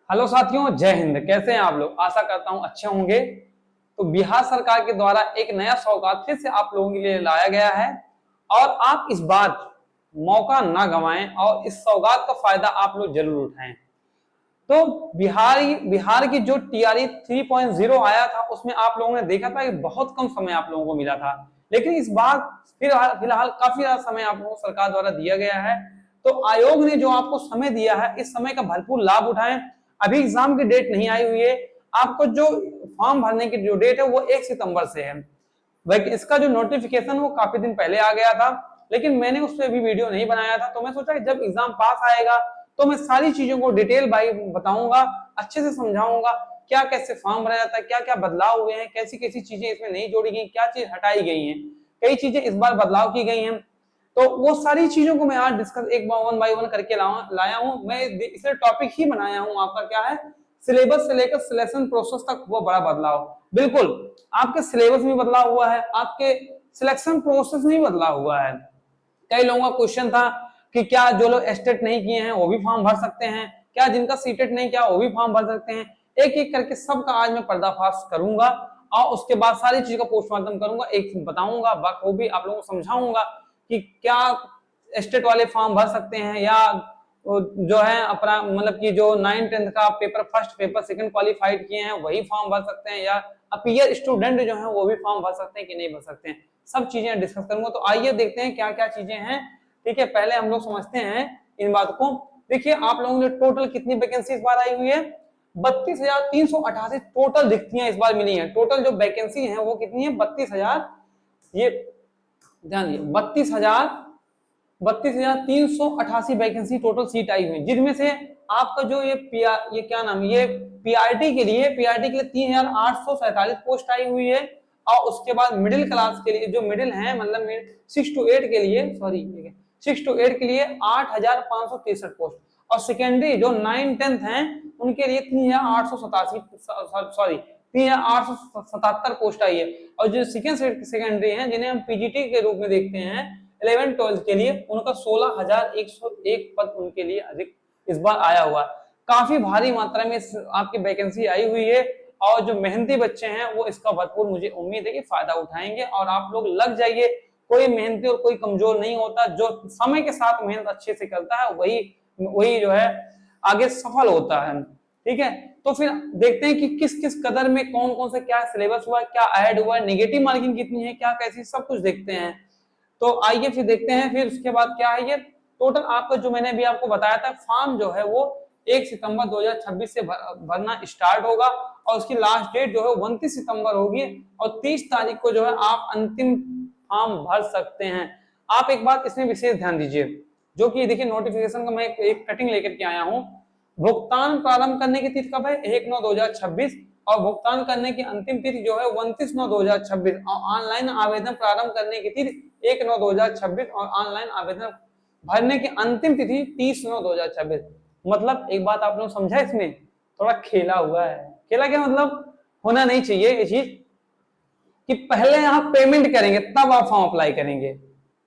Hello साथियों, जय हिंद। कैसे हैं आप लोग? आशा करता हूं अच्छे होंगे। तो बिहार सरकार के द्वारा एक नया सौगात फिर से आप लोगों के लिए लाया गया है और आप इस बार मौका ना गंवाएं और इस सौगात का फायदा आप लोग जरूर उठाएं। तो बिहार की जो टीआरई 3.0 आया था उसमें आप लोगों ने देखा था कि बहुत कम समय आप लोगों को मिला था, लेकिन इस बार फिलहाल काफी ज्यादा समय आप लोगों को सरकार द्वारा दिया गया है। तो आयोग ने जो आपको समय दिया है, इस समय का भरपूर लाभ उठाएं। अभी एग्जाम की डेट नहीं आई हुई है। आपको जो फॉर्म भरने की जो डेट है वो 1 सितंबर से है। इसका जो नोटिफिकेशन वो काफी दिन पहले आ गया था, लेकिन मैंने उस पर भी वीडियो नहीं बनाया था। तो मैं सोचा कि जब एग्जाम पास आएगा तो मैं सारी चीजों को डिटेल बाई बताऊंगा, अच्छे से समझाऊंगा क्या कैसे फॉर्म भरा जाता है, क्या क्या बदलाव हुए हैं, कैसी कैसी चीजें इसमें नहीं जोड़ी गई, क्या चीज हटाई गई है, कई चीजें इस बार बदलाव की गई हैं। तो वो सारी चीजों को मैं आज डिस्कस एक बार वन बाई वन करके लाया हूं। मैं इसे टॉपिक ही बनाया हूं। आपका क्या है, सिलेबस से लेकर सिलेक्शन प्रोसेस तक हुआ बड़ा बदलाव। बिल्कुल, आपके सिलेबस में बदलाव हुआ है, आपके सिलेक्शन प्रोसेस में बदलाव हुआ है। कई लोगों का क्वेश्चन था कि क्या जो लोग एस्टेट नहीं किए हैं वो भी फॉर्म भर सकते हैं, क्या जिनका सीटेट नहीं किया वो भी फॉर्म भर सकते हैं। एक एक करके सबका आज मैं पर्दाफाश करूंगा और उसके बाद सारी चीज का पोस्टमार्टम करूंगा, एक बताऊंगा, बखूबी आप लोगों को समझाऊंगा कि क्या एस्टेट वाले फॉर्म भर सकते हैं या जो है अपना मतलब कि जो 9th-10th का paper, first paper second qualified किए हैं वही फॉर्म भर सकते हैं, या अपीयर स्टूडेंट जो है वो भी फॉर्म भर सकते हैं कि नहीं भर सकते हैं। सब चीजें डिस्कस करूंगा। तो आइए देखते हैं क्या क्या चीजें हैं। ठीक है, पहले हम लोग समझते हैं इन बात को। देखिए, आप लोगों ने टोटल कितनी वैकेंसी इस बार आई हुई है? 32,388 टोटल रिक्तियां इस बार मिली है। टोटल जो वैकेंसी है वो कितनी है? 32,000। ये ध्यान दिए, 32,388 वैकेंसी टोटल सीट आई हुई, जिनमें से आपका जो ये क्या नाम है, ये पीआरटी के लिए 3,847 पोस्ट आई हुई है। और उसके बाद मिडिल क्लास के लिए, जो मिडिल है मतलब 6 to 8 के लिए, सॉरी 6 to 8 के लिए 8,563 पोस्ट। और सेकेंडरी जो 9th-10th हैं उनके लिए 3,887, सॉरी 3,877 पोस्ट आई है। और जो सेकेंडरी हैं जिन्हें हम पीजीटी के रूप में देखते हैं 11th-12th के लिए, उनका 16,101 पद उनके लिए अधिक इस बार आया हुआ। काफी भारी मात्रा में आपकी वैकेंसी आई हुई है और जो मेहनती बच्चे हैं वो इसका भरपूर मुझे उम्मीद है कि फायदा उठाएंगे। और आप लोग लग जाइए, कोई मेहनती और कोई कमजोर नहीं होता। जो समय के साथ मेहनत अच्छे से करता है वही वही जो है आगे सफल होता है। ठीक है, तो फिर देखते हैं कि किस किस कदर में कौन कौन से क्या सिलेबस हुआ है, क्या ऐड हुआ है, नेगेटिव मार्किंग कितनी है, क्या कैसी, सब कुछ देखते हैं। तो आइए फिर देखते हैं। फिर उसके बाद क्या है, ये टोटल आपका जो मैंने अभी आपको बताया था, फॉर्म जो है वो 1 सितंबर 2026 से भरना स्टार्ट होगा और उसकी लास्ट डेट जो है 29 सितंबर होगी और 30 तारीख को जो है आप अंतिम फॉर्म भर सकते हैं। आप एक बात इसमें विशेष ध्यान दीजिए, जो कि देखिए नोटिफिकेशन का मैं एक कटिंग लेकर के आया हूं। भुगतान प्रारंभ करने की तिथि कब है? 1/9/2026। और भुगतान करने की अंतिम तिथि जो है 29/9/2026। और ऑनलाइन आवेदन प्रारंभ करने की तिथि 1/9/2026 और ऑनलाइन आवेदन भरने की अंतिम तिथि 30/9/2026। मतलब एक बात आप लोग समझा, इसमें थोड़ा खेला हुआ है। खेला क्या मतलब? होना नहीं चाहिए ये चीज कि पहले आप पेमेंट करेंगे तब आप फॉर्म अप्लाई करेंगे।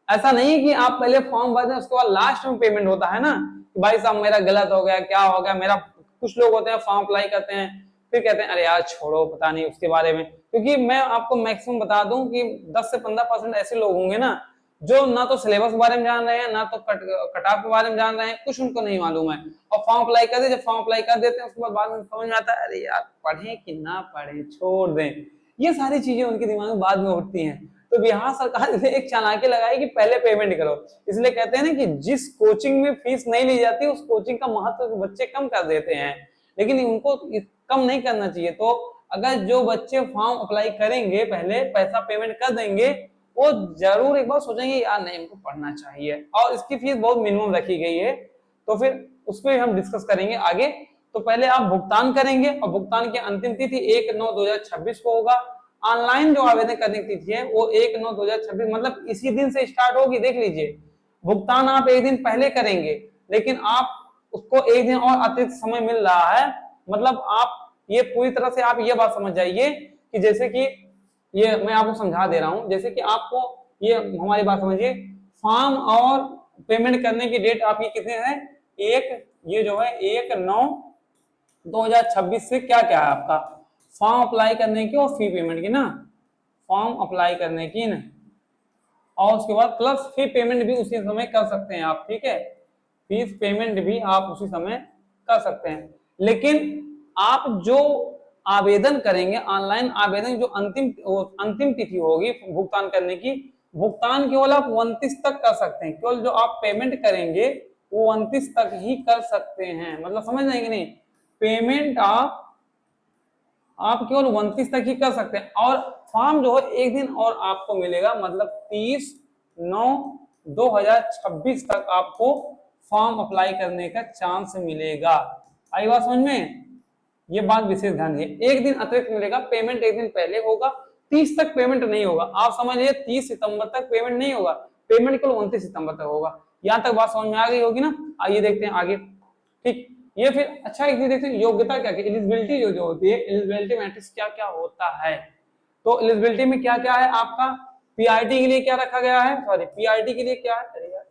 ऐसा नहीं है कि आप पहले फॉर्म भर दें उसके बाद लास्ट में पेमेंट होता है ना, कि भाई साहब मेरा गलत हो गया, क्या हो गया मेरा। कुछ लोग होते हैं फॉर्म अप्लाई करते हैं फिर कहते हैं अरे यार छोड़ो, पता नहीं उसके बारे में। क्योंकि मैं आपको मैक्सिमम बता दूं कि 10 से 15% ऐसे लोग होंगे ना जो ना तो सिलेबस के बारे में जान रहे हैं, ना तो कट ऑफ के बारे में जान रहे हैं, कुछ उनको नहीं मालूम है। और फॉर्म अप्लाई कर दे, जब फॉर्म अप्लाई कर देते हैं उसके बाद में समझ में आता है अरे यार पढ़े कि ना पढ़े, छोड़ दें। ये सारी चीजें उनके दिमाग में बाद में उठती हैं। तो बिहार सरकार ने एक चालाकी लगाई कि पहले पेमेंट करो। इसलिए कहते हैं ना कि जिस कोचिंग में फीस नहीं ली जाती उस कोचिंग का महत्व बच्चे कम कर देते हैं, लेकिन उनको कम नहीं करना चाहिए। तो अगर जो बच्चे फॉर्म अप्लाई करेंगे पहले पैसा पेमेंट कर देंगे, वो जरूर एक बार सोचेंगे यार नहीं हमको पढ़ना चाहिए। और इसकी फीस बहुत मिनिमम रखी गई है, तो फिर उस पर हम डिस्कस करेंगे आगे। तो पहले आप भुगतान करेंगे और भुगतान की अंतिम तिथि 1/9/2026 को होगा। ऑनलाइन जो आवेदन करने की तिथि है वो 1/9/2026 मतलब इसी दिन से स्टार्ट होगी। देख लीजिए, भुगतान आप एक दिन पहले करेंगे, लेकिन आप उसको एक दिन और अतिरिक्त समय मिल रहा है। मतलब आप ये पूरी तरह से आप ये बात समझ जाइए कि जैसे कि ये मैं आपको समझा दे रहा हूं, जैसे कि आपको ये हमारी बात समझिए, फॉर्म और पेमेंट करने की डेट आपकी कितने है? एक, ये जो है 1/9 2026 से क्या क्या है आपका, फॉर्म अप्लाई करने की और फी पेमेंट की ना, फॉर्म अप्लाई करने की ना, और उसके बाद प्लस फी पेमेंट भी उसी समय कर सकते हैं आप, ठीक है, फीस पेमेंट भी आप उसी समय कर सकते हैं। लेकिन आप जो आवेदन करेंगे, ऑनलाइन आवेदन, जो अंतिम तिथि होगी भुगतान करने की, भुगतान केवल आप 29 तक कर सकते हैं, केवल जो आप पेमेंट करेंगे वो 29 तक ही कर सकते हैं, मतलब समझ रहे हैं कि नहीं, पेमेंट आप केवल 29 तक ही कर सकते हैं। और फॉर्म जो है एक दिन और आपको मिलेगा, मतलब 30/9/2026 तक आपको फॉर्म अप्लाई करने का चांस मिलेगा। आई बात समझ में, ये बात विशेष ध्यान दिए, एक दिन अतिरिक्त मिलेगा, पेमेंट एक दिन पहले होगा, 30 तक पेमेंट नहीं होगा, आप समझिए 30 सितंबर तक पेमेंट नहीं होगा, पेमेंट केवल 29 सितंबर तक होगा। यहां तक बात समझ में आ गई होगी ना। आइए देखते हैं आगे, ठीक, ये फिर अच्छा एक चीज देखते हैं, योग्यता क्या क्या, एलिजिबिलिटी जो होती है, एलिजिबिलिटी मैट्रिक्स क्या क्या होता है। तो एलिजिबिलिटी में क्या क्या है आपका, पीआरटी के लिए क्या रखा गया है, सॉरी पीआरटी के लिए क्या है, अरे यार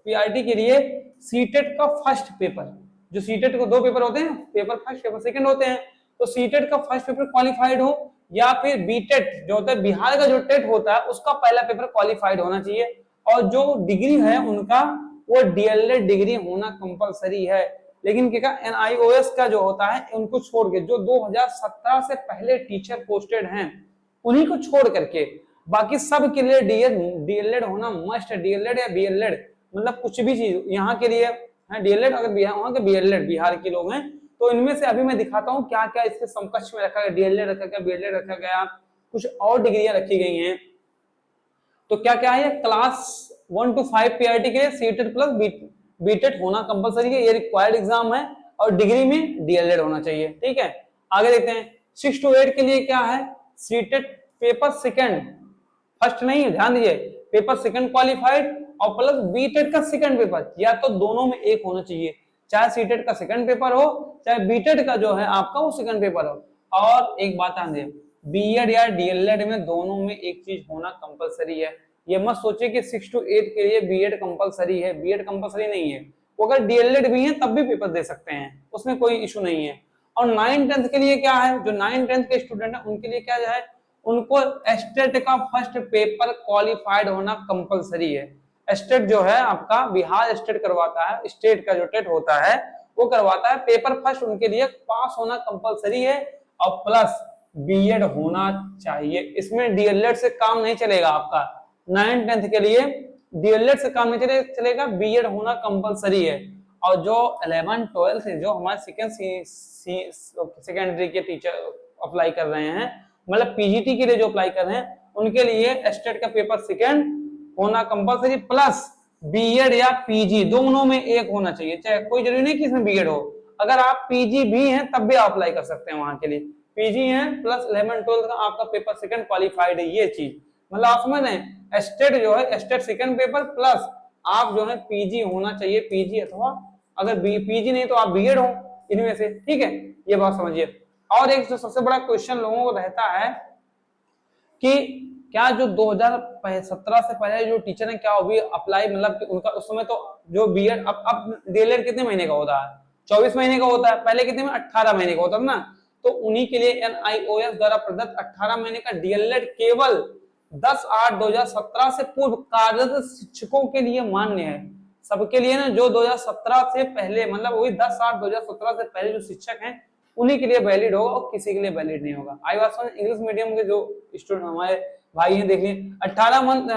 पीआरटी के लिए सीटेट का फर्स्ट पेपर, जो सीटेट को 2 पेपर होते हैं, पेपर फर्स्ट पेपर सेकंड होते हैं, तो सीटेट का फर्स्ट पेपर क्वालिफाइड हो, या फिर बीटेट जो होता है बिहार का जो टेट होता है उसका पहला पेपर क्वालिफाइड होना चाहिए, और जो डिग्री है उनका वो डीएलएड डिग्री होना कंपलसरी है। लेकिन क्या एनआईओएस का जो होता है उनको छोड़ के, जो 2017 से पहले टीचर पोस्टेड हैं उन्हीं को छोड़ करके बाकी सब के लिए डीएलएड होना मस्ट है, डीएलएड या बीएलएड, मतलब कुछ भी चीज यहाँ के लिए है डीएलएड, अगर बिहार वहां के बीएलएड बिहार के लोग हैं तो इनमें से अभी मैं दिखाता हूँ क्या क्या इसके समकक्ष में रखा गया, डीएलएड रखा गया, बीएलएड रखा गया, कुछ और डिग्रियां रखी गई हैं। तो क्या क्या है, क्लास 1 to 5 पीआरटी के लिए सीटेट प्लस बीटेट होना कंपलसरी है, ये रिक्वायर्ड एग्जाम है, और डिग्री में डीएलएड होना चाहिए, ठीक है। आगे देखते हैं 6 to 8 के लिए क्या है, सीटेट पेपर सेकंड, फर्स्ट नहीं, ध्यान दीजिए, पेपर सेकंड क्वालिफाइड और प्लस बीटेट का सेकंड पेपर, या तो दोनों में एक होना चाहिए, चाहे सीटेट का सेकंड पेपर हो चाहे बीटेट का जो है आपका वो सेकंड पेपर हो। और एक बात ध्यान दीजिए, बीएड या डीएलएड में दोनों में एक चीज होना कंपलसरी है, ये मत सोचिए कि 6 to 8 के लिए बीएड कंपलसरी है, बीएड कंपलसरी नहीं है, वो अगर डीएलएड भी है तब भी पेपर दे सकते हैं, उसमें कोई इशू नहीं है। और 9th-10th के लिए क्या है, जो 9th-10th के स्टूडेंट है उनके लिए क्या है, उनको स्टेट का फर्स्ट पेपर क्वालिफाइड होना कंपलसरी है। स्टेट जो है आपका बिहार स्टेट करवाता है, स्टेट का जो टेट होता है वो करवाता है, पेपर फर्स्ट उनके लिए पास होना कंपलसरी है, और प्लस बीएड होना चाहिए, इसमें डीएलएड से काम नहीं चलेगा आपका, 9th-10th के लिए डीएलएड से काम नहीं चलेगा, बीएड होना कंपलसरी है। और जो 11th-12th है, जो हमारे सेकेंडरी के टीचर अप्लाई कर रहे हैं, मतलब पीजीटी के लिए जो अप्लाई कर रहे हैं उनके लिए स्टेट का पेपर सेकंड होना कंपलसरी, प्लस बीएड या पीजी दोनों में एक होना चाहिए, चाहे कोई जरूरी नहीं कि इसमें बीएड हो, अगर आप पीजी भी हैं तब भी आप अप्लाई कर सकते हैं वहां के लिए, पीजी है प्लस 11th-12th का आपका पेपर सेकंड क्वालिफाइड है, ये चीज मतलब आप समझ रहे हैं, स्टेट जो है स्टेट सेकंड पेपर प्लस आप जो है पीजी होना चाहिए, पीजी अथवा अगर पीजी नहीं तो आप बीएड हो, इनमें से, ठीक है, ये बात समझिए। और एक जो सबसे बड़ा क्वेश्चन लोगों को रहता है कि क्या जो 2017 से पहले जो टीचर है क्या वो भी अप्लाई, मतलब कि उनका उस समय तो जो बीएड, अब डीएलएड कितने महीने का होता है, 24 महीने का होता है, पहले कितने में 18 महीने का होता है ना, तो उन्हीं के लिए एनआईओएस द्वारा प्रदत्त 18 महीने का डीएलएड केवल 10/8/2017 से पूर्व कार्यरत शिक्षकों के लिए मान्य है, सबके लिए ना, जो 2017 से पहले, मतलब वही 10/8/2017 से पहले जो शिक्षक हैं उन्हीं के लिए वैलिड होगा और किसी के लिए वैलिड नहीं होगा। आई वाज इंग्लिश मीडियम के जो स्टूडेंट हमारे भाई हैं, देखिए 18 month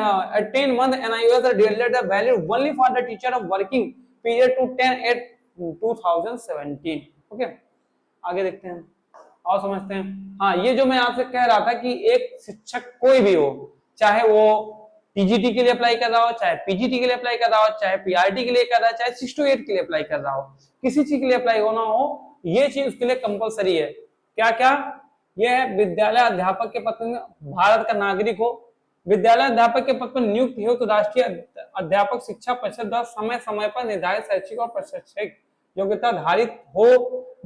NIOS DElEd valid only for the teacher of working period to 10/8/2017। Okay, आगे देखते हैं और समझते हैं। हाँ, ये जो मैं आपसे कह रहा था कि एक शिक्षक कोई भी हो, चाहे वो टीजीटी के लिए अप्लाई कर रहा हो, चाहे पीजीटी के लिए अप्लाई कर रहा हो, चाहे पीआरटी के लिए कर रहा है, चाहे 6 to 8 के लिए अप्लाई कर रहा हो, किसी चीज के लिए अप्लाई होना हो, ये चीज उसके लिए कंपलसरी है। क्या क्या, ये है विद्यालय अध्यापक के पद में भारत का नागरिक हो, विद्यालय अध्यापक के पद पर नियुक्त हो तो राष्ट्रीय अध्यापक शिक्षा परिषद द्वारा समय समय पर निर्धारित शैक्षिक और प्रशिक्षक योग्यता धारित हो,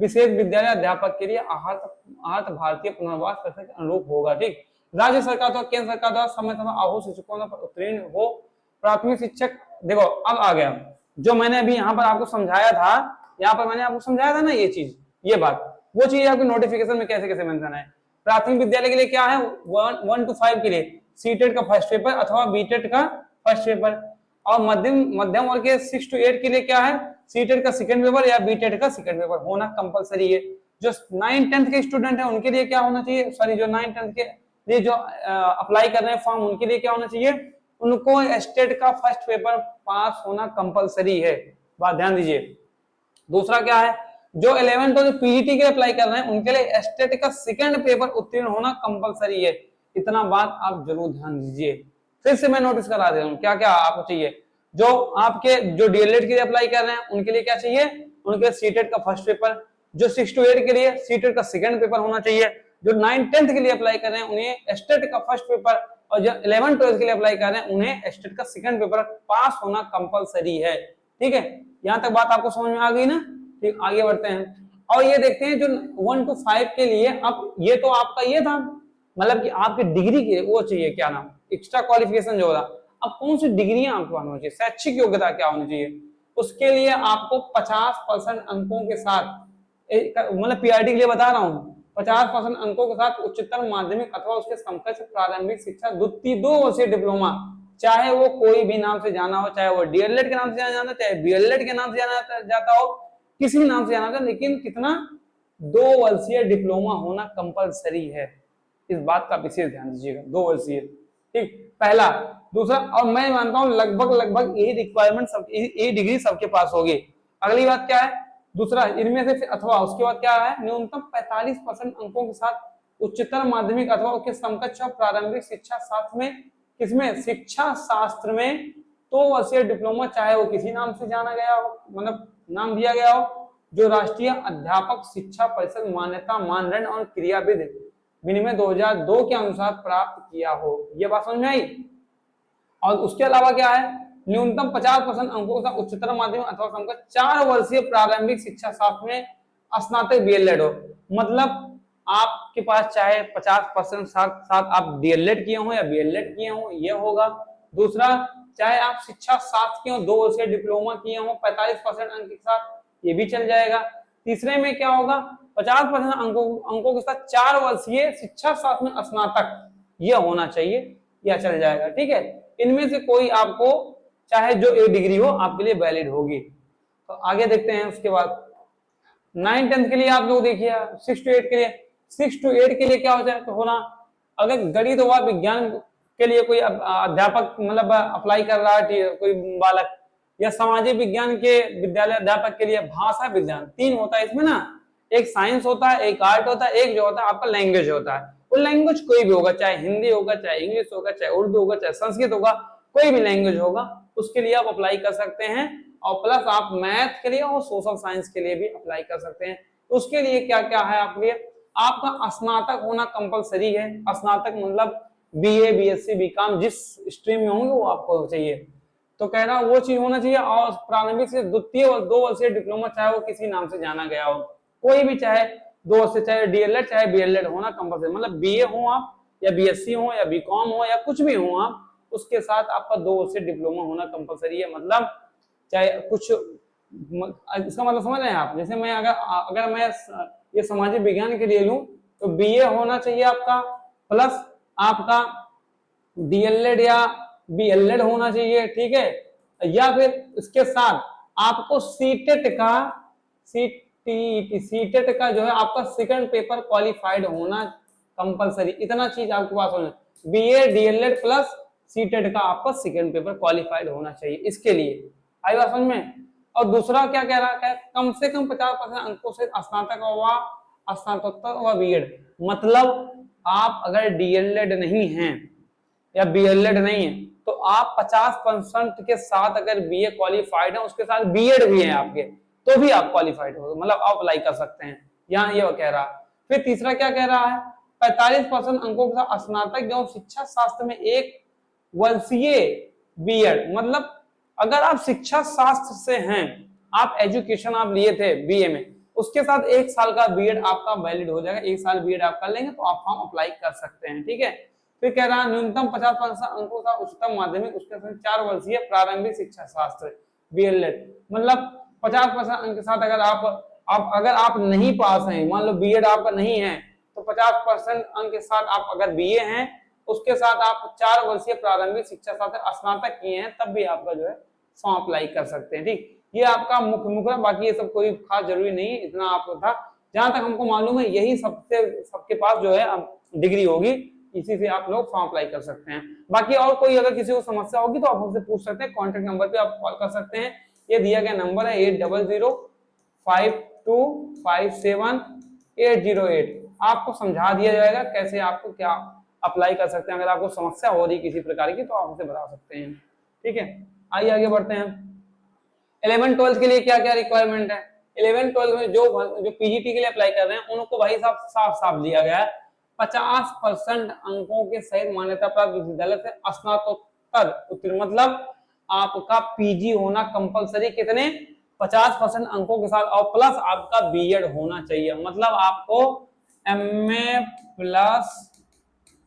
विशेष विद्यालय अध्यापक के लिए आहत भारतीय पुनर्वास परिषद के अनुरूप होगा, ठीक। राज्य सरकार द्वारा केंद्र सरकार द्वारा समय समय आहूत शिक्षकों पर उत्तीर्ण हो, प्राथमिक शिक्षक, देखो अब आ गया जो मैंने अभी यहाँ पर आपको समझाया था, यहाँ पर मैंने आपको समझाया था ना ये चीज, ये बात वो चीज आपके नोटिफिकेशन में कैसे कैसे मेंशन है। प्राथमिक विद्यालय के लिए क्या है, 1 to 5 के लिए सीटेट का फर्स्ट पेपर अथवा बीटेट का फर्स्ट पेपर, और मध्यम वर्ग के 6 to 8 के लिए क्या है, सीटेट का सेकंड पेपर या बीटेट का सेकंड पेपर होना कंपलसरी है। जो 9-10 के स्टूडेंट है उनके लिए क्या होना चाहिए, सॉरी जो 9-10 के लिए जो अप्लाई कर रहे हैं फॉर्म, उनके लिए क्या होना चाहिए, उनको स्टेट का फर्स्ट पेपर पास होना कंपलसरी है, बात ध्यान दीजिए। दूसरा क्या है, जो 11 तो जो पीजीटी के लिए अप्लाई कर रहे हैं उनके लिए स्टेट का सेकंड पेपर उत्तीर्ण होना कंपलसरी है। इतना बात आप जरूर ध्यान दीजिए। फिर से मैं नोटिस करा दे रहा हूं क्या क्या आपको चाहिए। जो आपके जो डीएलएड के लिए अप्लाई कर रहे हैं उनके लिए क्या चाहिए, उनके सीटेट का फर्स्ट पेपर, जो 6 to 8 के लिए सीटेट का सेकंड पेपर होना चाहिए, जो 9-10 के लिए अप्लाई कर रहे हैं उन्हें स्टेट का फर्स्ट पेपर, और जो 11-12 के लिए अप्लाई कर रहे हैं उन्हें स्टेट का सेकंड पेपर पास होना कंपलसरी है। ठीक है, यहां तक बात आपको समझ में आ गई ना। ठीक, आगे बढ़ते हैं और ये देखते हैं जो 1 to 5 के लिए। अब ये तो आपका ये था, मतलब कि आपकी डिग्री के वो चाहिए, क्या नाम, एक्स्ट्रा क्वालिफिकेशन जो होगा। अब कौन सी डिग्रियां आपके पास होनी चाहिए, शैक्षिक योग्यता क्या होनी चाहिए, उसके लिए आपको 50% अंकों के साथ, मतलब पीआरटी के लिए बता रहा हूँ, 50% अंकों के साथ उच्चतर माध्यमिक अथवा उसके समकक्ष प्रारंभिक शिक्षा द्वितीय 2 वर्षीय डिप्लोमा, चाहे वो कोई भी नाम से जाना हो, चाहे वो डीएलएड के नाम से जाना जाता, चाहे बीएलएड के नाम से जाना जाता हो, किसी भी नाम से जाना जाता, लेकिन कितना 2 वर्षीय डिप्लोमा होना कंपलसरी है। इस बात का विशेष ध्यान दीजिएगा, 2 वर्षीय। ठीक, पहला। दूसरा, और मैं मानता हूं लगभग यही रिक्वायरमेंट सब, यही डिग्री सबके पास होगी। अगली बात क्या है, दूसरा इनमें से अथवा उसके बाद क्या है, न्यूनतम 45% अंकों के साथ उच्चतर माध्यमिक अथवा उसके समकक्ष प्रारंभिक शिक्षा शास्त्र में, किसमें, शिक्षा शास्त्र में 2 वर्षीय डिप्लोमा, चाहे वो किसी नाम से जाना गया हो, मतलब नाम दिया गया हो, जो राष्ट्रीय अध्यापक शिक्षा परिषद मान्यता मानदंड और क्रियाविधि विनिमय 2002 के अनुसार प्राप्त किया हो। यह बात समझ में आई। और उसके अलावा क्या है, न्यूनतम 50% अंकों के साथ उच्चतर माध्यमिक अथवा समकक्ष 4 वर्षीय प्रारंभिक शिक्षा शास्त्र में स्नातक बीएलएड हो। मतलब आपके पास चाहे 50% साथ आप डीएलएड किए हो या बीएलएड किए हो, ये होगा। दूसरा, चाहे आप शिक्षा शास्त्र किए हो, 2 वर्षीय डिप्लोमा किए हो 45% अंक के साथ, ये भी चल जाएगा। तीसरे में क्या होगा, 50% अंकों के साथ 4 वर्षीय शिक्षा शास्त्र में स्नातक, यह होना चाहिए, यह चल जाएगा। ठीक है, इनमें से कोई आपको चाहे जो एक डिग्री हो आपके लिए वैलिड होगी। तो आगे देखते हैं। उसके बाद 9-10 के लिए आप लोग देखिए, 6 to 8 के लिए, 6 to 8 के लिए क्या हो जाए तो होना, अगर गणित व विज्ञान के लिए कोई अध्यापक मतलब अप्लाई कर रहा है कोई बालक, या सामाजिक विज्ञान के विद्यालय अध्यापक के लिए भाषा विज्ञान, 3 होता है इसमें ना, एक साइंस होता है, एक आर्ट होता है, एक जो होता है आपका लैंग्वेज होता है। वो लैंग्वेज कोई भी होगा, चाहे हिंदी होगा, चाहे इंग्लिश होगा, चाहे उर्दू होगा, चाहे संस्कृत होगा, कोई भी लैंग्वेज होगा, उसके लिए आप अप्लाई कर सकते हैं। और प्लस आप मैथ के लिए और सोशल साइंस के लिए भी अप्लाई कर सकते हैं। उसके लिए क्या क्या है आपके लिए, आपका स्नातक होना कंपलसरी है। स्नातक मतलब बीए, बीएससी, बीकॉम, जिस स्ट्रीम में होंगे वो आपको चाहिए। तो कह रहा वो चीज होना चाहिए। और प्रारंभिक से द्वितीय और 2 वर्षीय डिप्लोमा, चाहे वो किसी नाम से जाना गया हो, कोई भी, चाहे 2 वर्ष, चाहे डीएलएड चाहे बीएलएड होना कंपलसरी। मतलब बीए हो आप, या बीएससी हो, या बीकॉम हो, या कुछ भी हो आप, उसके साथ आपका 2 वर्षीय डिप्लोमा होना कंपलसरी है। मतलब चाहे कुछ, इसका मतलब समझ रहे हैं आप। जैसे मैं अगर मैं ये सामाजिक विज्ञान के लिए लूं तो बीए होना चाहिए आपका, प्लस आपका डीएलएड या बीएलएड होना चाहिए। ठीक है, या फिर इसके साथ आपको सीटेट का जो है आपका सेकंड पेपर क्वालिफाइड होना कंपलसरी। इतना चीज आपके पास होना, बीए, डीएलएड प्लस सीटेट का आपका सेकंड पेपर क्वालिफाइड होना चाहिए। इसके लिए आई बात समझ में। और दूसरा क्या कह रहा है, कम से कम 50% अंकों से स्नातकोत्तर व बीएड। मतलब आप अगर डीएलएड नहीं हैं या बीएलएड नहीं है तो आप 50% के साथ अगर बीए क्वालिफाइड है, उसके साथ बीएड भी है आपके, तो भी आप क्वालिफाइड हो, मतलब आप अप्लाई कर सकते हैं। यहाँ ये कह रहा है। फिर तीसरा क्या कह रहा है, 45% अंकों के साथ स्नातक एवं शिक्षा शास्त्र में 1 वर्षीय बीएड। मतलब अगर आप शिक्षा शास्त्र से हैं, आप एजुकेशन आप लिए थे बीए में, उसके साथ 1 साल का बीएड आपका वैलिड हो जाएगा। 1 साल बीएड आप कर लेंगे तो आप फॉर्म अप्लाई कर सकते हैं। ठीक है, फिर कह रहा है न्यूनतम 50% अंकों का उच्चतम माध्यमिक, उसके साथ 4 वर्षीय प्रारंभिक शिक्षा शास्त्र बीएलएड। मतलब 50% अंक के साथ अगर आप आप अगर आप नहीं पास हैं, मान लो बीएड आपका नहीं है, तो 50% अंक के साथ आप अगर बीए हैं, उसके साथ आप 4 वर्षीय प्रारंभिक शिक्षा साथ स्नातक किए हैं, तब भी आपका जो है फॉर्म अप्लाई कर सकते हैं। ठीक, ये आपका मुख्य, बाकी ये सब कोई खास जरूरी नहीं है, इतना आपको था। जहां तक हमको मालूम है यही सबके पास जो है डिग्री होगी, इसी से आप लोग फॉर्म अप्लाई कर सकते हैं। बाकी और कोई अगर किसी को समस्या होगी तो आप हमसे पूछ सकते हैं, कॉन्टेक्ट नंबर पे आप कॉल कर सकते हैं, ये दिया गया नंबर है 8005257808। आपको समझा दिया जाएगा कैसे आपको क्या अप्लाई कर सकते हैं। अगर आपको समस्या हो रही किसी प्रकार की तो आप हमसे बता सकते हैं। ठीक है, आइए आगे बढ़ते हैं। 11-12 के लिए क्या क्या रिक्वायरमेंट है। 11-12 में जो पीजीटी के लिए अप्लाई कर रहे हैं उनको भाई साहब साफ साफ दिया गया है 50% अंकों के सहित मान्यता प्राप्त विश्वविद्यालय से स्नातकोत्तर उत्तीर्ण, मतलब आपका पीजी होना कंपलसरी, कितने 50% अंकों के साथ, और प्लस आपका बीएड होना चाहिए, मतलब आपको एमए प्लस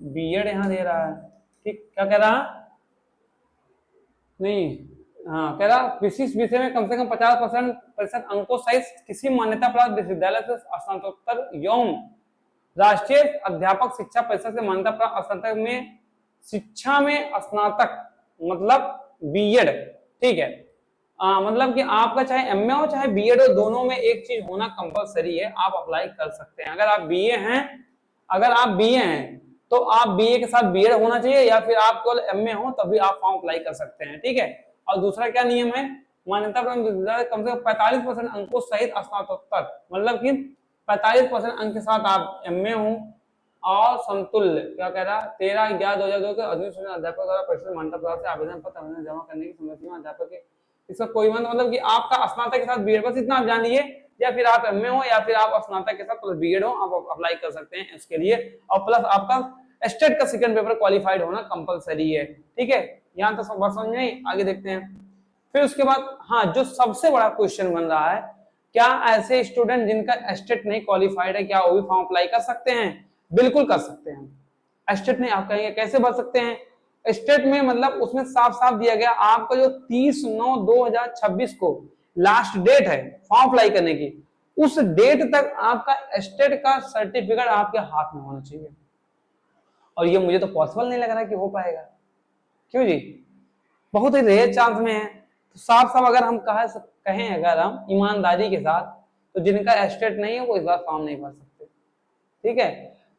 बीएड यहां दे रहा है। ठीक, क्या कह रहा है, नहीं, हाँ कह रहा विशिष्ट विषय में कम से कम 50% अंकों सहित किसी मान्यता प्राप्त विश्वविद्यालय से स्नातकोत्तर एवं राष्ट्रीय अध्यापक शिक्षा परिषद से मान्यता प्राप्त स्नातक में शिक्षा में स्नातक, मतलब बीएड। ठीक है, मतलब कि आपका चाहे एमए हो चाहे बीएड हो, दोनों में एक चीज होना कंपलसरी है, आप अप्लाई कर सकते हैं। अगर आप बीए हैं, अगर आप बीए हैं तो आप बीए के साथ बीएड होना चाहिए, या फिर आप केवल एमए हो तभी आप फॉर्म अप्लाई कर सकते हैं। ठीक है, और दूसरा क्या नियम है, मान्यता प्राप्त विश्वविद्यालय कम से कम 45% अंकों सहित स्नातकोत्तर, मतलब कि 45% अंक के साथ आप एमए हो और समतुल्य, क्या कह रहा 13/11/2002 के अधिसूचना अध्यापक द्वारा परिषद मान्यता प्राप्त से आवेदन पत्र जमा करने की समय सीमा अध्यापक के इसका कोई मतलब कि आपका स्नातक के साथ बीएड, बस इतना आप जान लीजिए, या फिर आप एमए हो या फिर आप स्नातक के साथ प्लस बीएड हो, आप अप्लाई कर सकते हैं इसके लिए। और प्लस आपका स्टेट का सेकंड पेपर क्वालिफाइड होना कंपलसरी है। ठीक है, यहाँ तक सब बात समझ में आई, आगे देखते हैं। फिर उसके बाद हाँ, जो सबसे बड़ा क्वेश्चन बन रहा है, क्या ऐसे स्टूडेंट जिनका स्टेट नहीं क्वालिफाइड है, क्या वो भी फॉर्म अप्लाई कर सकते हैं? बिल्कुल कर सकते हैं। स्टेट नहीं, आप कहेंगे कैसे भर सकते हैं? स्टेट में मतलब उसमें साफ साफ दिया गया, आपका जो 30/9/2026 को लास्ट डेट है फॉर्म अप्लाई करने की, उस डेट तक आपका स्टेट का सर्टिफिकेट आपके हाथ में होना चाहिए। और ये मुझे तो पॉसिबल नहीं लग रहा कि हो पाएगा। क्यों जी? बहुत ही रेयर चांस में है। तो साफ साफ अगर हम कहें अगर हम ईमानदारी के साथ, तो जिनका स्टेट नहीं है वो इस बार फॉर्म नहीं भर सकते। ठीक है,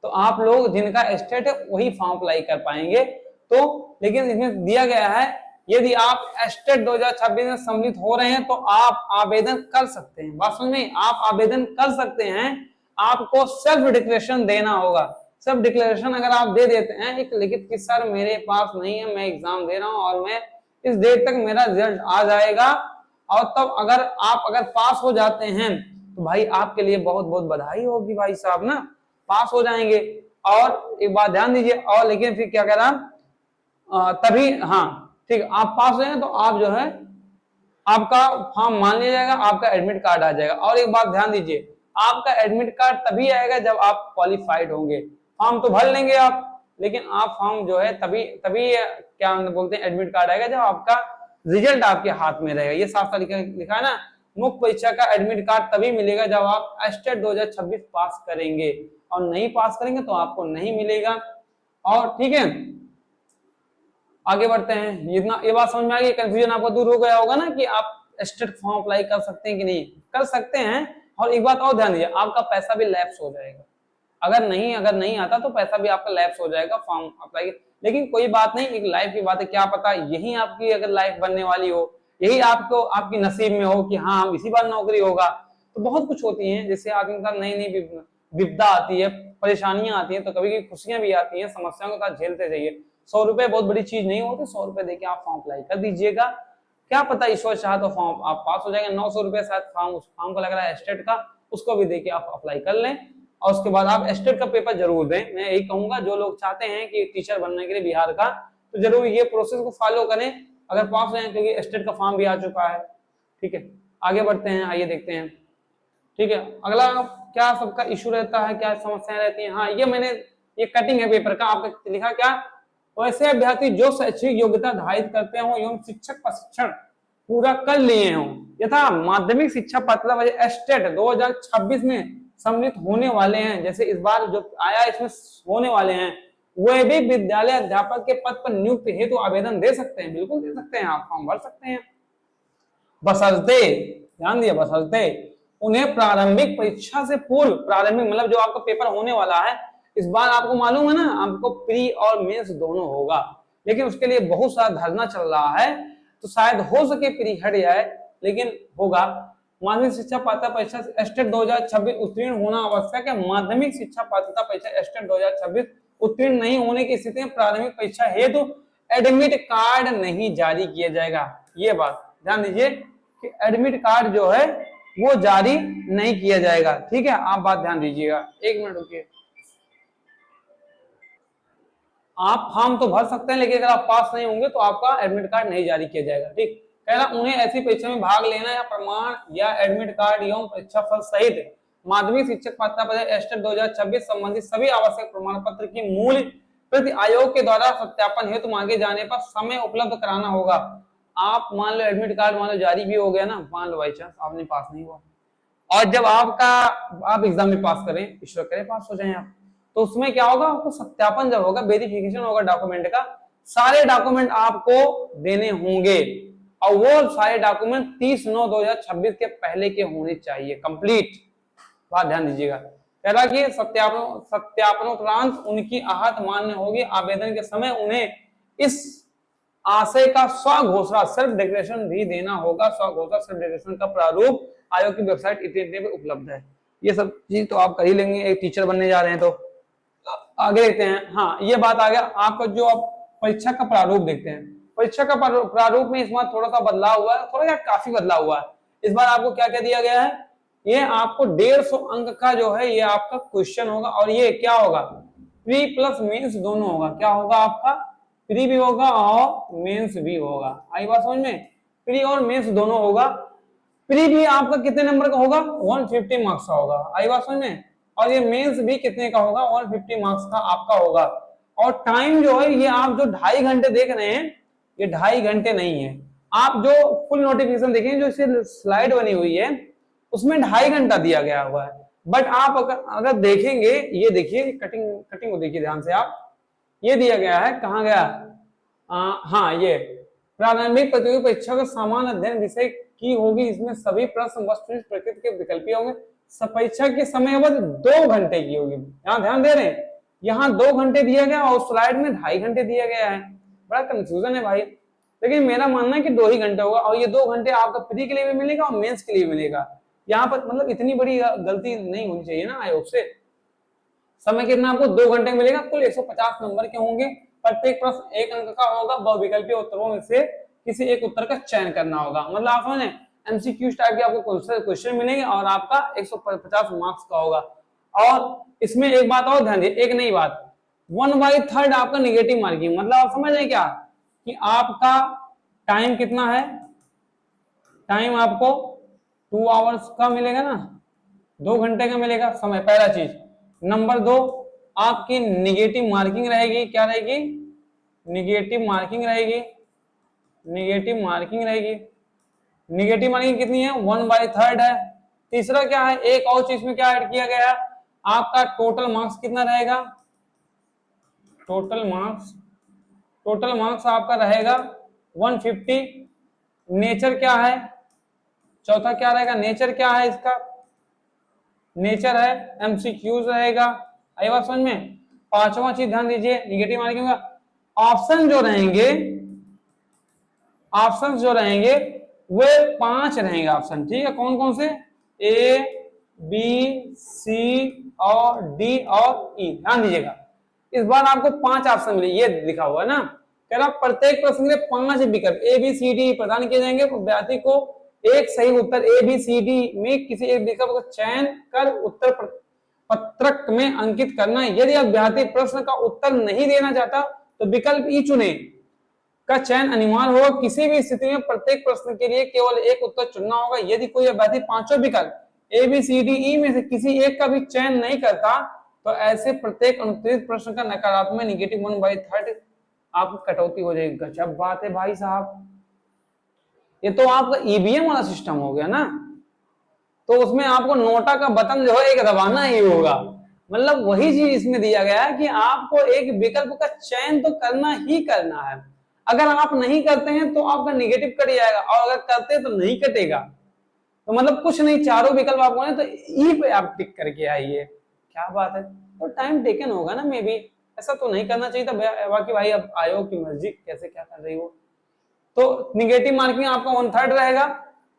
तो आप लोग जिनका स्टेट है वही फॉर्म अप्लाई कर पाएंगे। तो लेकिन इसमें दिया गया है, यदि आप स्टेट 2026 में सम्मिलित हो रहे हैं तो आप आवेदन कर सकते हैं। बात समझ में, आप आवेदन कर सकते हैं, आपको सेल्फ डिक्लेरेशन देना होगा। सेल्फ डिक्लेरेशन अगर आप दे देते हैं एक लिखित कि सर मेरे पास नहीं है, मैं एग्जाम दे रहा हूं और मैं इस डेट तक मेरा रिजल्ट आ जाएगा, और तब अगर पास हो जाते हैं तो भाई आपके लिए बहुत बहुत बधाई होगी भाई साहब ना, पास हो जाएंगे। और एक बात ध्यान दीजिए, और लेकिन फिर क्या कह रहा तभी, हाँ ठीक, आप पास हो जाएंगे तो आप जो है आपका फॉर्म मान लिया जाएगा, आपका एडमिट कार्ड आ जाएगा। और एक बात ध्यान दीजिए, आपका एडमिट कार्ड तभी आएगा जब आप क्वालिफाइड होंगे। फॉर्म तो भर लेंगे आप, लेकिन आप फॉर्म जो है तभी क्या बोलते हैं एडमिट कार्ड आएगा जब आपका रिजल्ट आपके हाथ में रहेगा। ये साफ साफ लिखा है ना, मुख्य परीक्षा का एडमिट कार्ड तभी मिलेगा जब आप स्टेट 2026 पास करेंगे, और नहीं पास करेंगे तो आपको नहीं मिलेगा। और ठीक है, आगे बढ़ते हैं। ये बात समझ में आ गई, कंफ्यूजन आपका दूर हो गया होगा ना कि आप स्टेट फॉर्म अप्लाई कर सकते हैं कि नहीं, कर सकते हैं। और एक बात और ध्यान दीजिए, आपका पैसा भी लैप्स हो जाएगा। अगर नहीं आता तो पैसा भी आपका लैप्स हो जाएगा फॉर्म अप्लाई। लेकिन कोई बात नहीं, एक लाइफ की बात है, क्या पता यही आपकी अगर लाइफ बनने वाली हो, यही आपको आपकी नसीब में हो कि हाँ इसी बार नौकरी होगा। तो बहुत कुछ होती है, जैसे आदमी का नई नई विपदा आती है, परेशानियां आती हैं, तो कभी कभी खुशियां भी आती हैं, समस्याओं के साथ झेलते जाइए। 100 रुपए बहुत बड़ी चीज नहीं होती, 100 रुपए देके आप फॉर्म अप्लाई कर दीजिएगा, क्या पता ईश्वर चाहे तो फॉर्म आप पास हो जाएंगे। 900 रुपए शायद फॉर्म का लग रहा है स्टेट का, उसको भी देके आप अप्लाई कर लें, और उसके बाद आप स्टेट का पेपर जरूर दें। मैं यही कहूंगा, जो लोग चाहते हैं कि टीचर बनने के लिए बिहार का, तो जरूर ये प्रोसेस को फॉलो करें अगर पास हो जाए, क्योंकि स्टेट का फॉर्म भी आ चुका है। ठीक है, आगे बढ़ते हैं, आइए देखते हैं। ठीक है, अगला क्या सबका इशू रहता है, क्या समस्याएं रहती हैं। हाँ, ये कटिंग है पेपर का, आपका लिखा क्या, वैसे अभ्यर्थी जो शैक्षिक योग्यता धारित करते हो एवं शिक्षक प्रशिक्षण पूरा कर लिए हों, यथा माध्यमिक शिक्षा पात्रता परीक्षा एस्टेट 2026 में सम्मिलित होने वाले हैं, जैसे इस बार जो आया इसमें होने वाले हैं, वे भी विद्यालय अध्यापक के पद पर नियुक्ति हेतु आवेदन दे सकते हैं। बिल्कुल दे सकते हैं, आप फॉर्म भर सकते हैं। बशर्ते, ध्यान दिया, बशर्ते उन्हें प्रारंभिक परीक्षा से पूर्व, प्रारंभिक मतलब जो आपका पेपर होने वाला है इस बार, आपको मालूम है ना, आपको प्री और मेंस दोनों होगा, लेकिन उसके लिए बहुत सारा धरना चल रहा है, तो शायद हो सके प्री हट जाए, लेकिन होगा। माध्यमिक शिक्षा पात्रता परीक्षा एस्टेट 2026 उत्तीर्ण होना आवश्यक है। माध्यमिक शिक्षा पात्रता परीक्षा एस्टेट 2026 उत्तीर्ण नहीं होने की स्थिति में प्रारंभिक परीक्षा हेतु एडमिट कार्ड नहीं जारी किया जाएगा। ये बात ध्यान दीजिए कि एडमिट कार्ड जो है वो जारी नहीं किया जाएगा। ठीक है, आप बात ध्यान दीजिएगा। एक मिनट रुकिए। आप फॉर्म तो भर सकते हैं, लेकिन अगर आप पास नहीं होंगे तो आपका एडमिट कार्ड नहीं जारी किया जाएगा। ठीक, कह रहा उन्हें ऐसी परीक्षा में भाग लेना या प्रमाण या एडमिट कार्ड एवं परीक्षा फल सहित माध्यमिक शिक्षक पात्रता परीक्षा एस्टेट 2026 संबंधित सभी आवश्यक प्रमाण पत्र की मूल प्रति आयोग के द्वारा सत्यापन हेतु मांगे जाने पर समय उपलब्ध कराना होगा। आप मान लो एडमिट कार्ड मान लो जारी भी हो गया ना, मान लो बाई चांस आपने पास नहीं हुआ, और जब आप एग्जाम में पास करें, ईश्वर करे पास हो जाए आप, तो उसमें क्या होगा, आपको सत्यापन जब होगा, वेरिफिकेशन होगा डॉक्यूमेंट का, सारे डॉक्यूमेंट आपको देने होंगे, और वो सारे डॉक्यूमेंट 30/9/2026 के पहले के होने चाहिए, कंप्लीट। बात ध्यान दीजिएगा। कह रहा कि सत्यापनोपरांत उनकी आहत मान्य होगी। आवेदन के समय उन्हें इस आशय का स्वघोषणा सेल्फ डिक्लेरेशन भी देना होगा। स्वघोषणा सेल्फ डिक्लेरेशन का प्रारूप आयोग की वेबसाइट इंटरनेट पे उपलब्ध है। ये सब चीज तो आप कर ही लेंगे, एक टीचर बनने जा रहे हैं तो। आगे देखते हैं। हाँ, ये बात आ गया आपका, जो आप परीक्षा का प्रारूप देखते हैं। परीक्षा का प्रारूप में इस बार थोड़ा सा बदलाव हुआ है, थोड़ा क्या काफी बदलाव हुआ है। इस बार आपको क्या क्या दिया गया है, ये आपको 150 अंक का जो है ये आपका क्वेश्चन होगा, और ये क्या होगा, प्री प्लस मेंस दोनों होगा। क्या होगा आपका, प्री भी होगा और मेंस भी होगा। आई बात समझ में, प्री और मेंस दोनों होगा। प्री भी आपका कितने नंबर का होगा, 150 मार्क्स का होगा। आई बात समझ में, और ये मेंस भी कितने का होगा, 150 मार्क्स का आपका होगा। और टाइम जो है ये आप जो 2.5 घंटे देख रहे हैं, ये 2.5 घंटे नहीं है। आप जो फुल नोटिफिकेशन देखें, जो इसे स्लाइड बनी हुई है उसमें 2.5 घंटा दिया गया हुआ है। बट आप अगर देखेंगे, ये देखिए कटिंग को देखिए ध्यान से आप, ये दिया गया है, कहाँ गया, हाँ, ये प्रारंभिक प्रतियोगी परीक्षा का सामान्य अध्ययन विषय की होगी। इसमें सभी प्रश्न वस्तुनिष्ठ प्रकृति के विकल्पी होंगे। परीक्षा के समय अवधि 2 घंटे की होगी। यहाँ ध्यान दे रहे हैं, यहाँ 2 घंटे दिया गया और स्लाइड में 2.5 घंटे दिया गया है। बड़ा कंफ्यूजन है भाई, लेकिन मेरा मानना है कि 2 ही घंटे होगा, और ये 2 घंटे आपका प्री के लिए भी मिलेगा और मेंस के लिए मिलेगा। यहाँ पर मतलब इतनी बड़ी गलती नहीं होनी चाहिए ना आयोग से। समय कितना आपको 2 घंटे मिलेगा। कुल 150 नंबर के होंगे। प्रत्येक प्रश्न 1 अंक का होगा। बहुविकल्पी उत्तरों में से किसी एक उत्तर का चयन करना होगा। मतलब आप समझे, एमसीक्यू टाइप के आपको क्वेश्चन मिलेंगे और आपका 150 मार्क्स का होगा। और इसमें एक बात और ध्यान दीजिए, एक नई बात, 1/3 आपका निगेटिव मार्किंग। मतलब आप समझ रहे क्या कि आपका टाइम कितना है, टाइम आपको 2 आवर्स का मिलेगा ना, 2 घंटे का मिलेगा समय, पहला चीज। नंबर 2, आपकी निगेटिव मार्किंग रहेगी। क्या रहेगी, निगेटिव मार्किंग रहेगी। निगेटिव मार्किंग रहेगी। निगेटिव मार्किंग कितनी है, 1/3 है। तीसरा क्या है, एक और चीज में क्या ऐड किया गया है, आपका टोटल मार्क्स कितना रहेगा, टोटल मार्क्स आपका रहेगा 150। नेचर क्या है, चौथा क्या रहेगा, नेचर क्या है इसका, नेचर है, एमसीक्यूज रहेगा। आई बात समझ में। पांचवा चीज ध्यान दीजिए, निगेटिव मार्किंग का ऑप्शन जो रहेंगे वे 5 रहेंगे ऑप्शन। ठीक है, कौन कौन से, ए बी सी और डी और ई। ध्यान दीजिएगा, इस बार आपको 5 ऑप्शन मिले, ये लिखा हुआ है ना। कह रहा प्रत्येक प्रश्न के 5 विकल्प ए बी सी डी प्रदान किए जाएंगे। विद्यार्थी को एक सही उत्तर ए बी सी डी में किसी एक विकल्प का चयन कर उत्तर पत्रक में अंकित करना। यदि अभ्यर्थी प्रश्न का उत्तर नहीं देना चाहता तो विकल्प ई चुने का चयन अनिवार्य होगा। किसी भी स्थिति में प्रत्येक प्रश्न के लिए केवल एक उत्तर चुनना होगा। यदि कोई अभ्यर्थी 5 विकल्प A B C D E में से किसी एक का भी चयन नहीं करता तो ऐसे प्रत्येक अनुत्तरित प्रश्न का नकारात्मक निगेटिव 1/3 आपकी कटौती हो जाएगी। गजब बात है भाई साहब। ये तो आपका ईवीएम वाला सिस्टम हो गया ना, तो उसमें आपको नोटा का बटन जो है एक दबाना ही होगा। मतलब वही चीज इसमें दिया गया है कि आपको एक विकल्प का चयन तो करना ही करना है। अगर आप नहीं करते हैं तो आपका निगेटिव कट जाएगा, और अगर करते हैं तो नहीं कटेगा। तो मतलब कुछ नहीं, चारों विकल्प आपको है तो ई पे आप टिक करके आइए। क्या बात है, तो टाइम टेकन होगा ना, मे बी ऐसा तो नहीं करना चाहिए था। बाकी भाई अब आयोग की मर्जी कैसे क्या कर रही हो। तो निगेटिव मार्किंग आपका 1/3 रहेगा,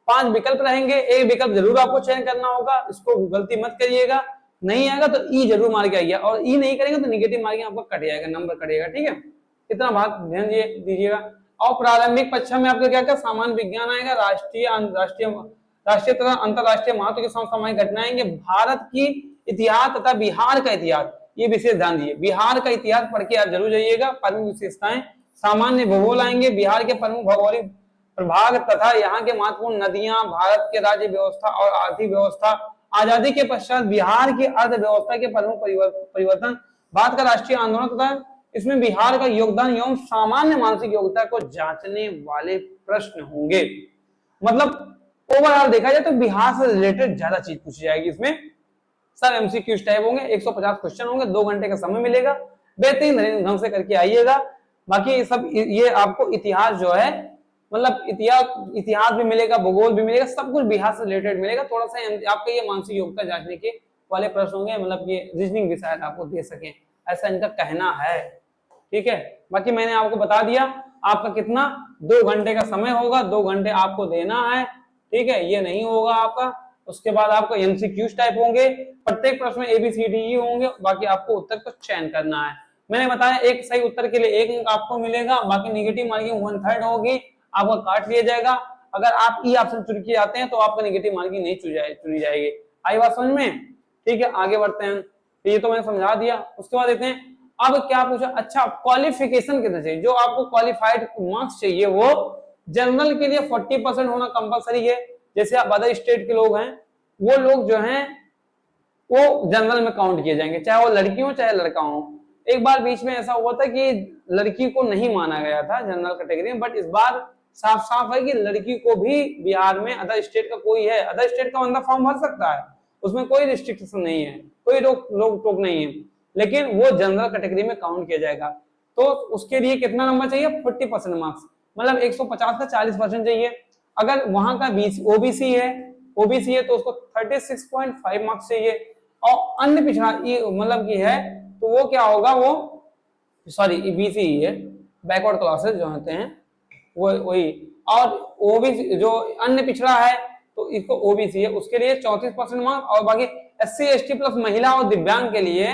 5 विकल्प रहेंगे, एक विकल्प जरूर आपको चयन करना होगा, इसको गलती मत करिएगा। नहीं आएगा तो ई जरूर मार के आइए, और ई नहीं करेंगे तो निगेटिव मार्किंग आपको कट जाएगा, नंबर कटेगा, ठीक है। इतना बात ध्यान दीजिएगा। और प्रारंभिक परीक्षा में आपका क्या क्या सामान्य विज्ञान आएगा, राष्ट्रीय राष्ट्रीय राष्ट्रीय तथा अंतरराष्ट्रीय महत्व के समसामयिक घटनाएं आएंगे, भारत की इतिहास तथा बिहार का इतिहास, ये विशेष ध्यान दीजिए, बिहार का इतिहास पढ़ के आप जरूर जाइएगा। प्रमुख विशेषताएं, सामान्य भूगोल आएंगे, बिहार के प्रमुख भौगोलिक प्रभाग तथा यहाँ के महत्वपूर्ण नदियां, भारत के राज्य व्यवस्था और आर्थिक व्यवस्था, आजादी के पश्चात बिहार की अर्थव्यवस्था के प्रमुख परिवर्तन, भारत का राष्ट्रीय आंदोलन तथा इसमें बिहार का योगदान एवं सामान्य मानसिक योग्यता को जांचने वाले प्रश्न होंगे। मतलब ओवरऑल देखा जाए तो बिहार से रिलेटेड ज्यादा चीज पूछी जाएगी इसमें। सब एमसीक्यू टाइप होंगे, 150 क्वेश्चन होंगे, 2 घंटे का समय मिलेगा, बेहतरीन ढंग से करके आइएगा। बाकी सब ये आपको इतिहास जो है, मतलब इतिहास भी मिलेगा, भूगोल भी मिलेगा, सब कुछ बिहार से रिलेटेड मिलेगा। थोड़ा सा आपका ये मानसिक योग्यता जांचने के वाले प्रश्न होंगे, मतलब ये रीजनिंग भी शायद आपको दे सके, ऐसा इनका कहना है, ठीक है। बाकी मैंने आपको बता दिया, आपका कितना 2 घंटे का समय होगा, 2 घंटे आपको देना है, ठीक है। ये नहीं होगा आपका, उसके बाद आपको एमसीक्यू टाइप होंगे, प्रत्येक प्रश्न में ABCDE होंगे, बाकी आपको उत्तर को चयन करना है। मैंने बताया एक सही उत्तर के लिए 1 अंक आपको मिलेगा, बाकी निगेटिव मार्किंग 1/3 होगी, आपका काट लिया जाएगा। अगर आप ई ऑप्शन चुन के आते हैं तो आपका निगेटिव मार्किंग नहीं चुनी जाएगी। आई बात समझ में, ठीक है। आगे बढ़ते हैं, ये तो मैंने समझा दिया। उसके बाद देखते हैं अब क्या पूछा, अच्छा क्वालिफिकेशन कितना चाहिए, जो आपको क्वालिफाइड मार्क्स चाहिए वो जनरल के लिए 40% होना कंपलसरी है। जैसे आप अदर स्टेट के लोग हैं, वो लोग जो हैं वो जनरल में काउंट किए जाएंगे, चाहे वो लड़की हो चाहे लड़का हो। एक बार बीच में ऐसा हुआ था कि लड़की को नहीं माना गया था जनरल कैटेगरी में, बट इस बार साफ साफ है कि लड़की को भी बिहार में अदर स्टेट का कोई है, अदर स्टेट का बंदा फॉर्म भर सकता है, उसमें कोई रिस्ट्रिक्शन नहीं है, कोई रोक टोक नहीं है, लेकिन वो जनरल कैटेगरी में काउंट किया जाएगा। तो उसके लिए कितना नंबर चाहिए, 40% मार्क्स, मतलब 150 का 40% चाहिए। अगर वहां का ओबीसी है तो उसको 36.5 मार्क्स चाहिए। और अन्य पिछड़ा मतलब की है तो वो क्या होगा, वो सॉरी बीसी ही है, बैकवर्ड क्लासेस जो होते हैं वो वही। और ओबीसी जो अन्य पिछड़ा है तो इसको ओबीसी है, उसके लिए 34% मार्क्स। और बाकी SC ST प्लस महिला और दिव्यांग के लिए,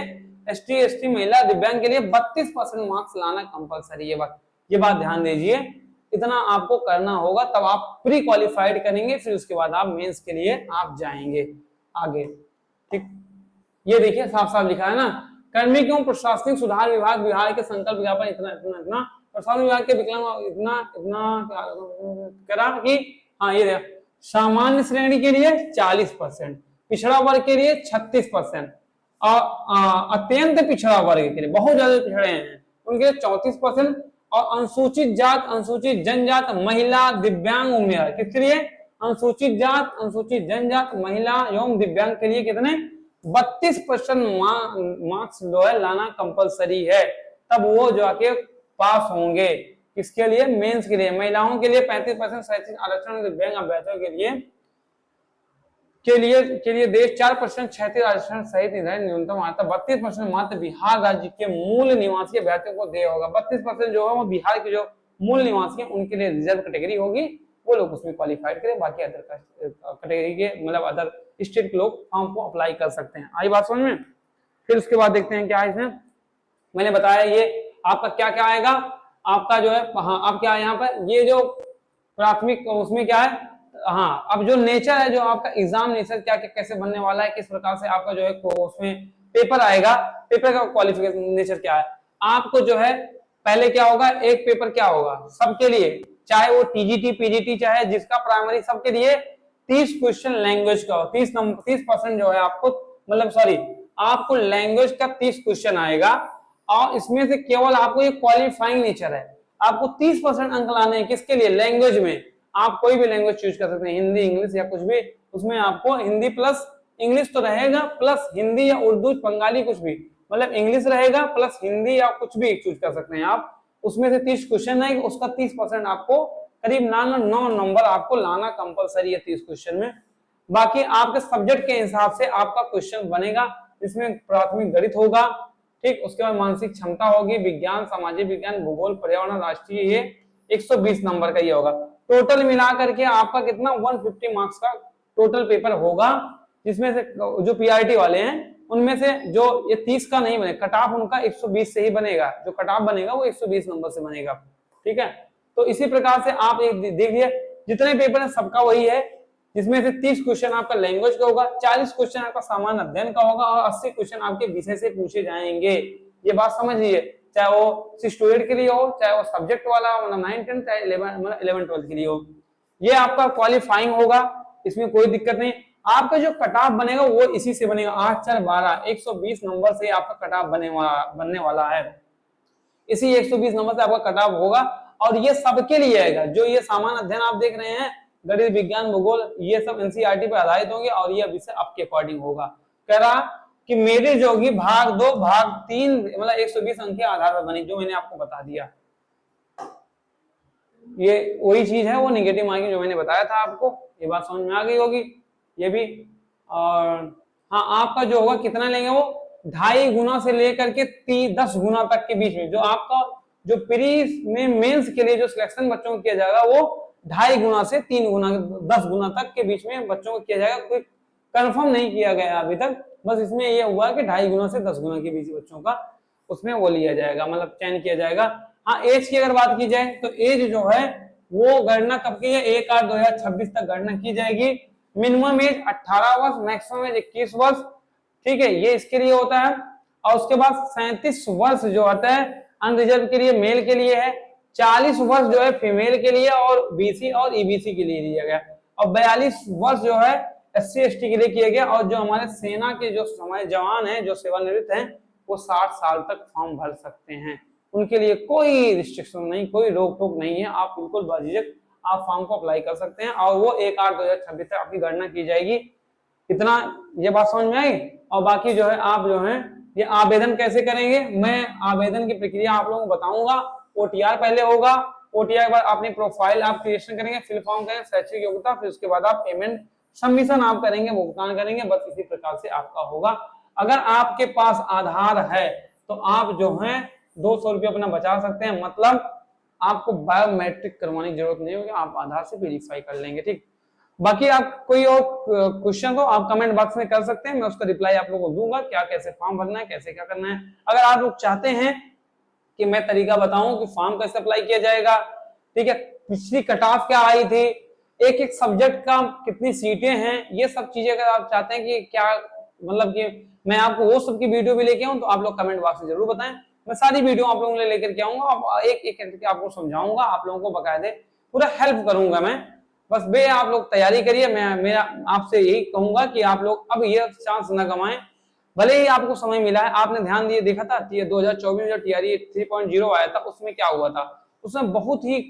ST ST महिला दिव्यांग के लिए 32% मार्क्स लाना कंपलसरी है। ये बात ध्यान दीजिए, इतना आपको करना होगा, तब आप प्री क्वालिफाइड करेंगे, फिर उसके बाद आप मेंस के लिए आप जाएंगे आगे, ठीक। ये देखिए साफ साफ लिखा है ना, कार्मिक एवं प्रशासनिक सुधार विभाग बिहार के संकल्प ज्ञापन इतना इतना इतना, प्रशासन विभाग के विकलांग इतना इतना करा कि हाँ ये सामान्य श्रेणी के लिए 40%, पिछड़ा वर्ग के लिए 36%, और अत्यंत पिछड़ा वर्ग के लिए बहुत ज्यादा पिछड़े हैं उनके लिए 34%, और अनुसूचित जात अनुसूचित जनजात महिला दिव्यांग उम्मीदवार किसके लिए, अनुसूचित जात अनुसूचित जनजात महिला एवं दिव्यांग के लिए कितने 32% मार्क्स जो है लाना कंपलसरी है, तब वो जाके पास होंगे। किसके लिए, मेंस के लिए। महिलाओं के लिए 35% शैक्षिक आरक्षण, दिव्यांग अभ्यर्थियों के लिए देश 4% क्षैतिज आरक्षण सहित न्यूनतम आता 32% मात्र बिहार राज्य के मूल निवासी अभ्यर्थियों को दे होगा। 32% जो है वो बिहार के जो मूल निवासी हैं उनके लिए रिजर्व कैटेगरी होगी, वो लोग उसमें क्वालिफाइड करें, बाकी अदर कैटेगरी के मतलब अदर स्टेट के लोग फॉर्म को अप्लाई कर सकते हैं। आई बात समझ में। फिर उसके बाद देखते हैं क्या है इसमें, मैंने बताया ये आपका क्या क्या आएगा, आपका जो है हाँ अब क्या है यहाँ पर, ये जो प्राथमिक उसमें क्या है, हाँ अब जो नेचर है, जो आपका एग्जाम नेचर क्या क्या कैसे बनने वाला है, किस प्रकार से आपका जो है उसमें पेपर आएगा, पेपर का क्वालिफिकेशन नेचर क्या है। आपको जो है पहले क्या होगा, एक पेपर क्या होगा सबके लिए, चाहे वो टीजीटी पीजीटी चाहे जिसका प्राइमरी, सबके लिए 30 क्वेश्चन लैंग्वेज का, 30% जो है आपको मतलब सॉरी आपको लैंग्वेज का 30 क्वेश्चन आएगा, और इसमें से केवल आपको ये क्वालिफाइंग नेचर है, आपको 30% अंक लाने हैं किसके लिए, लैंग्वेज में। आप कोई भी लैंग्वेज चूज कर सकते हैं, हिंदी, इंग्लिश या कुछ भी। उसमें आपको हिंदी प्लस इंग्लिश तो रहेगा, प्लस हिंदी या उर्दू, बंगाली, कुछ भी, मतलब इंग्लिश रहेगा प्लस हिंदी या कुछ भी चूज कर सकते हैं आप। उसमें से 30 क्वेश्चन है, उसका 30% आपको करीब 9 नंबर आपको लाना कंपलसरी है 30 क्वेश्चन में। बाकी आपके सब्जेक्ट के हिसाब से आपका क्वेश्चन बनेगा, इसमें प्राथमिक गणित होगा, ठीक, उसके बाद मानसिक क्षमता होगी, विज्ञान, सामाजिक विज्ञान, भूगोल, पर्यावरण, राष्ट्रीय, ये 120 नंबर का ये होगा। टोटल मिला करके आपका कितना 150 मार्क्स का टोटल पेपर होगा, जिसमें से जो पीआरटी वाले हैं उनमें से जो ये 30 का नहीं बने, कट ऑफ उनका 120 से ही बनेगा, जो कट ऑफ बनेगा वो 120 नंबर से बनेगा, ठीक है। तो इसी प्रकार से आप एक देखिए जितने पेपर है सबका वही है, जिसमें से 30 क्वेश्चन आपका लैंग्वेज का होगा, 40 क्वेश्चन आपका सामान्य अध्ययन का होगा और 80 क्वेश्चन आपके विषय से पूछे जाएंगे। ये बात समझिए, चाहे वो स्टूडेंट के लिए हो, चाहे वो सब्जेक्ट वाला मतलब 9, 10, चाहे 11, 12 के लिए हो, ये आपका क्वालिफाइंग होगा, इसमें कोई दिक्कत नहीं। आपका जो कट ऑफ बनेगा वो इसी से बनेगा, 8, 4, 12, 120 नंबर से आपका कट ऑफ बनने वाला है। इसी 120 नंबर से आपका कट ऑफ होगा और ये सबके लिए आएगा। जो ये सामान्य अध्ययन आप देख रहे हैं, गणित, विज्ञान, भूगोल, ये सब एनसीईआरटी पर आधारित होंगे और ये विषय आपके अकॉर्डिंग होगा। कह रहा कि मेरी जो होगी भाग 2 भाग 3 मतलब 120 अंक के आधार पर बनी, जो मैंने आपको बता दिया। ये वही चीज है, वो नेगेटिव मार्किंग जो मैंने बताया था आपको, ये बात समझ में आ गई होगी ये भी। और हाँ, आपका जो होगा कितना लेंगे वो 2.5 गुना से लेकर के 10 गुना तक के बीच में, जो आपका जो प्री में मेंस के लिए जो सिलेक्शन बच्चों को किया जाएगा वो 2.5 गुना से 3 गुना 10 गुना तक के बीच में बच्चों को किया जाएगा। कोई कंफर्म नहीं किया गया अभी तक, बस इसमें ये हुआ कि 2.5 गुना से 10 गुना के बीच बच्चों का उसमें वो लिया जाएगा, मतलब चयन किया जाएगा। हाँ, एज की अगर बात की जाए तो एज जो है वो गणना कब की है, 1/8/2026 तक गणना की जाएगी। मिनिमम एज 18 वर्ष, मैक्सिमम एज 21 वर्ष, ठीक है, ये इसके लिए होता है। और उसके बाद 37 वर्ष जो आता है अनरिजर्व के लिए, मेल के लिए है। 40 वर्ष जो है फीमेल के लिए और बीसी और ईबीसी के लिए दिया गया। और 42 वर्ष जो है SC ST के लिए किया गया। और जो हमारे सेना के जो हमारे जवान हैं जो सेवानिवृत्त हैं वो 60 साल तक फॉर्म भर सकते हैं, उनके लिए कोई रिस्ट्रिक्शन नहीं, कोई रोक टोक नहीं है, आप बिल्कुल बाझिझक आप फॉर्म को अप्लाई कर सकते हैं। और वो 1/8/2026 तक आपकी गणना की जाएगी। इतना ये बात समझ में आई। और बाकी जो है आप जो है ये आवेदन कैसे करेंगे, मैं आवेदन की प्रक्रिया आप लोगों को बताऊंगा। OTR पहले होगा, OTR के बाद अपनी प्रोफाइल आप क्रिएशन करेंगे, फिल फॉर्म करेंगे, शैक्षिक योग्यता, फिर उसके बाद आप पेमेंट सबमिशन आप करेंगे, भुगतान करेंगे, बस इसी प्रकार से आपका होगा। अगर आपके पास आधार है तो आप जो है 200 रुपये अपना बचा सकते हैं, मतलब आपको बायोमेट्रिक करवाने की जरूरत नहीं होगी, आप आधार से वेरीफाई कर लेंगे, ठीक। बाकी आप कोई और क्वेश्चन हो आप कमेंट बॉक्स में कर सकते हैं, मैं उसका रिप्लाई आप लोगों को दूंगा, क्या कैसे फॉर्म भरना है, कैसे क्या करना है। अगर आप लोग चाहते हैं कि मैं तरीका बताऊं कि फॉर्म कैसे अप्लाई किया जाएगा, ठीक है, पिछली कट ऑफ क्या आई थी, एक एक सब्जेक्ट का कितनी सीटें हैं, ये सब चीजें अगर आप चाहते हैं कि क्या मतलब कि मैं आपको वो सब की वीडियो भी लेके आऊं तो आप लोग कमेंट बॉक्स में जरूर बताएं। मैं सारी वीडियो आप लोगों को लेकर के आऊंगा, एक एक करके आपको समझाऊंगा, आप लोगों को बकायदे पूरा हेल्प करूंगा मैं। बस बे आप लोग तैयारी करिए, मैं मेरा आपसे यही कहूंगा कि आप लोग अब ये चांस न गंवाएं। भले ही आपको समय मिला है, आपने ध्यान दिए देखा था 2024 में जो TRE 3.0 आया था उसमें क्या हुआ था, उसमें बहुत ही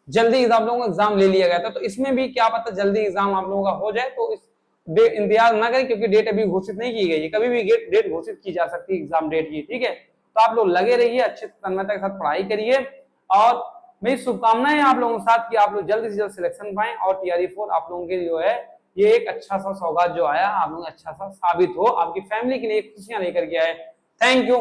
जल्दी आप लोगों को एग्जाम ले लिया गया था। तो इसमें भी क्या पता जल्दी एग्जाम आप लोगों का हो जाए, तो इस इंतजार ना करें, क्योंकि डेट अभी घोषित नहीं की गई है, कभी भी डेट घोषित की जा सकती है एग्जाम डेट की, ठीक है। तो आप लोग लगे रहिए, अच्छे तन्मयता के साथ पढ़ाई करिए और मेरी शुभकामनाएं आप लोगों के साथ कि आप लोग जल्द से जल्द सिलेक्शन पाएं और TRE 4 आप लोगों के जो है ये एक अच्छा सा सौगात जो आया आप लोगों अच्छा सा साबित हो, आपकी फैमिली के लिए खुशियां लेकर के आए। Thank you.